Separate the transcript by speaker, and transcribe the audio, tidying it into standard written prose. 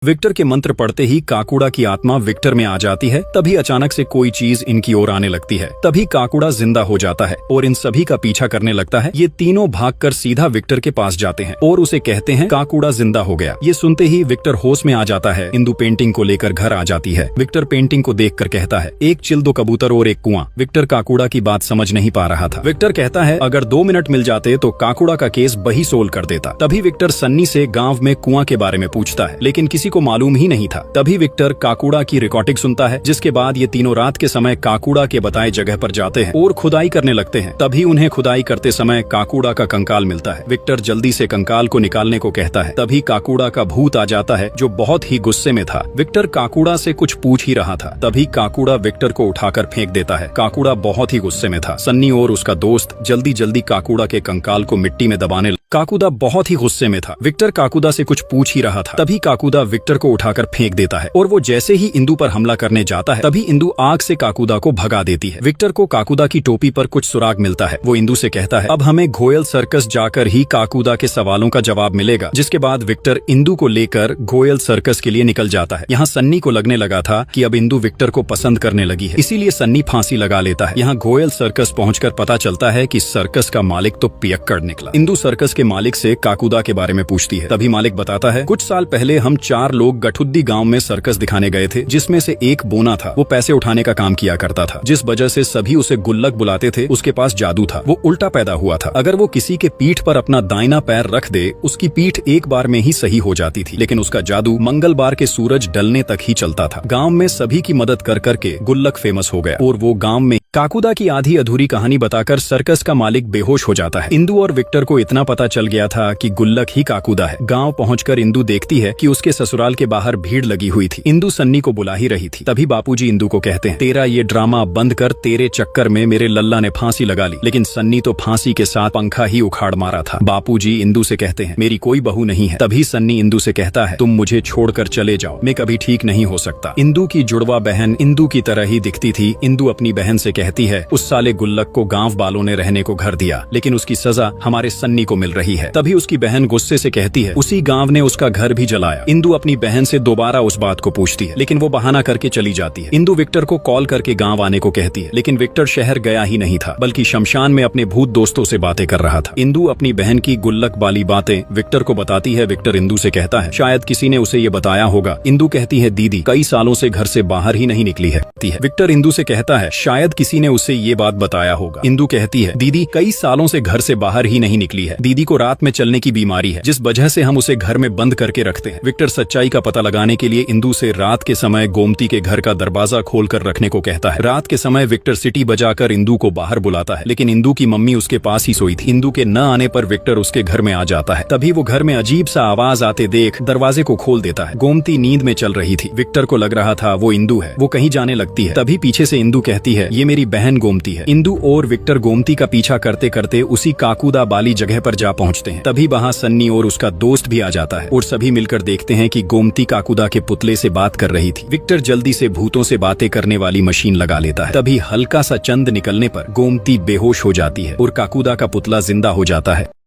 Speaker 1: Victor के मंत्र पढ़ते ही काकुड़ा की आत्मा विक्टर में आ जाती है। तभी अचानक से कोई चीज इनकी ओर आने लगती है। तभी काकुड़ा जिंदा हो जाता है और इन सभी का पीछा करने लगता है। ये तीनों भागकर सीधा विक्टर के पास जाते हैं और उसे कहते हैं काकुड़ा जिंदा हो गया। ये सुनते ही विक्टर होश में आ जाता है। इंदु पेंटिंग को लेकर घर आ जाती है। विक्टर पेंटिंग को देखकर कहता है, एक चिल, दो कबूतर और एक कुआं। विक्टर काकुड़ा की बात समझ नहीं पा रहा था। विक्टर कहता है, अगर 2 मिनट मिल जाते तो काकुड़ा का केस बही सोल्व कर देता। तभी विक्टर सन्नी से गाँव में कुआं के बारे में पूछता है, लेकिन किसी को मालूम ही नहीं था। तभी विक्टर काकुड़ा की रिकॉर्डिंग सुनता है, जिसके बाद ये तीनों रात के समय काकुड़ा के बताए जगह पर जाते हैं और खुदाई करने लगते हैं। तभी उन्हें खुदाई करते समय काकुड़ा का कंकाल मिलता है। विक्टर जल्दी से कंकाल को निकालने को कहता है। तभी काकुड़ा का भूत आ जाता है, जो बहुत ही गुस्से में था। विक्टर काकुड़ा से कुछ पूछ ही रहा था, तभी काकुड़ा विक्टर को उठाकर फेंक देता है। काकुड़ा बहुत ही गुस्से में था। सन्नी और उसका दोस्त जल्दी जल्दी काकुड़ा के कंकाल को मिट्टी में दबाने। काकुड़ा बहुत ही गुस्से में था। विक्टर काकुड़ा से कुछ पूछ ही रहा था, तभी काकुड़ा विक्टर को उठाकर फेंक देता है और वो जैसे ही इंदु पर हमला करने जाता है, तभी इंदु आग से काकुड़ा को भगा देती है। विक्टर को काकुड़ा की टोपी पर कुछ सुराग मिलता है। वो इंदु से कहता है, अब हमें घोयल सर्कस जाकर ही काकुड़ा के सवालों का जवाब मिलेगा। जिसके बाद विक्टर इंदु को लेकर घोयल सर्कस के लिए निकल जाता है। यहाँ सन्नी को लगने लगा था कि अब इंदु विक्टर को पसंद करने लगी है, इसीलिए सन्नी फांसी लगा लेता है। यहाँ घोयल सर्कस पहुंचकर पता चलता है कि सर्कस का मालिक तो पियक्कड़ निकला। इंदु सर्कस के मालिक से काकुड़ा के बारे में पूछती है। तभी मालिक बताता है, कुछ साल पहले हम 4 लोग गठुद्दी गांव में सर्कस दिखाने गए थे, जिसमें से एक बोना था। वो पैसे उठाने का काम किया करता था, जिस वजह से सभी उसे गुल्लक बुलाते थे। उसके पास जादू था, वो उल्टा पैदा हुआ था। अगर वो किसी के पीठ पर अपना दाहिना पैर रख दे, उसकी पीठ एक बार में ही सही हो जाती थी। लेकिन उसका जादू मंगलवार के सूरज ढलने तक ही चलता था। गाँव में सभी की मदद कर करके गुल्लक फेमस हो गया और वो गाँव में काकुड़ा की आधी अधूरी कहानी बताकर सर्कस का मालिक बेहोश हो जाता है। इंदु और विक्टर को इतना पता चल गया था कि गुल्लक ही काकुड़ा है। गांव पहुंचकर इंदु देखती है कि उसके ससुराल के बाहर भीड़ लगी हुई थी। इंदु सन्नी को बुला ही रही थी। तभी बापूजी इंदु को कहते हैं, तेरा ये ड्रामा बंद कर, तेरे चक्कर में मेरे लल्ला ने फांसी लगा ली। लेकिन सन्नी तो फांसी के साथ पंखा ही उखाड़ मारा था। बापूजी इंदु से कहते हैं, मेरी कोई बहू नहीं है। तभी सन्नी इंदु से कहता है, तुम मुझे छोड़कर चले जाओ, मैं कभी ठीक नहीं हो सकता। इंदु की जुड़वा बहन इंदु की तरह ही दिखती थी। इंदु अपनी बहन से कहती है, उस साले गुल्लक को गांव वालों ने रहने को घर दिया, लेकिन उसकी सजा हमारे सन्नी को मिल रही है। तभी उसकी बहन गुस्से से कहती है, उसी गांव ने उसका घर भी जलाया। इंदु अपनी बहन से दोबारा उस बात को पूछती है, लेकिन वो बहाना करके चली जाती है। इंदु विक्टर को कॉल करके गांव आने को कहती है, लेकिन विक्टर शहर गया ही नहीं था, बल्कि शमशान में अपने भूत दोस्तों से बातें कर रहा था। इंदु अपनी बहन की गुल्लक वाली बातें विक्टर को बताती है। विक्टर इंदु से कहता है, शायद किसी ने उसे ये बताया होगा। इंदु कहती है, दीदी कई सालों से घर से बाहर ही नहीं निकली है। विक्टर इंदु से कहता है, शायद किसी ने उसे ये बात बताया होगा। इंदु कहती है, दीदी कई सालों से घर से बाहर ही नहीं निकली है। दीदी को रात में चलने की बीमारी है, जिस वजह से हम उसे घर में बंद करके रखते हैं। विक्टर सच्चाई का पता लगाने के लिए इंदु से रात के समय गोमती के घर का दरवाजा खोलकर रखने को कहता है। रात के समय विक्टर सिटी बजाकर इंदु को बाहर बुलाता है, लेकिन इंदु की मम्मी उसके पास ही सोई थी। इंदु के न आने पर विक्टर उसके घर में आ जाता है। तभी वो घर में अजीब सा आवाज आते देख दरवाजे को खोल देता है। गोमती नींद में चल रही थी। विक्टर को लग रहा था वो इंदु है। वो कहीं जाने लगती है। तभी पीछे से इंदु कहती है, ये मेरी बहन गोमती है। इंदु और विक्टर गोमती का पीछा करते करते उसी काकुड़ा वाली जगह पर जा पहुंचते हैं। तभी वहां सन्नी और उसका दोस्त भी आ जाता है और सभी मिलकर देखते हैं कि गोमती काकुड़ा के पुतले से बात कर रही थी। विक्टर जल्दी से भूतों से बातें करने वाली मशीन लगा लेता है। तभी हल्का सा चंद निकलने पर गोमती बेहोश हो जाती है और काकुड़ा का पुतला जिंदा हो जाता है।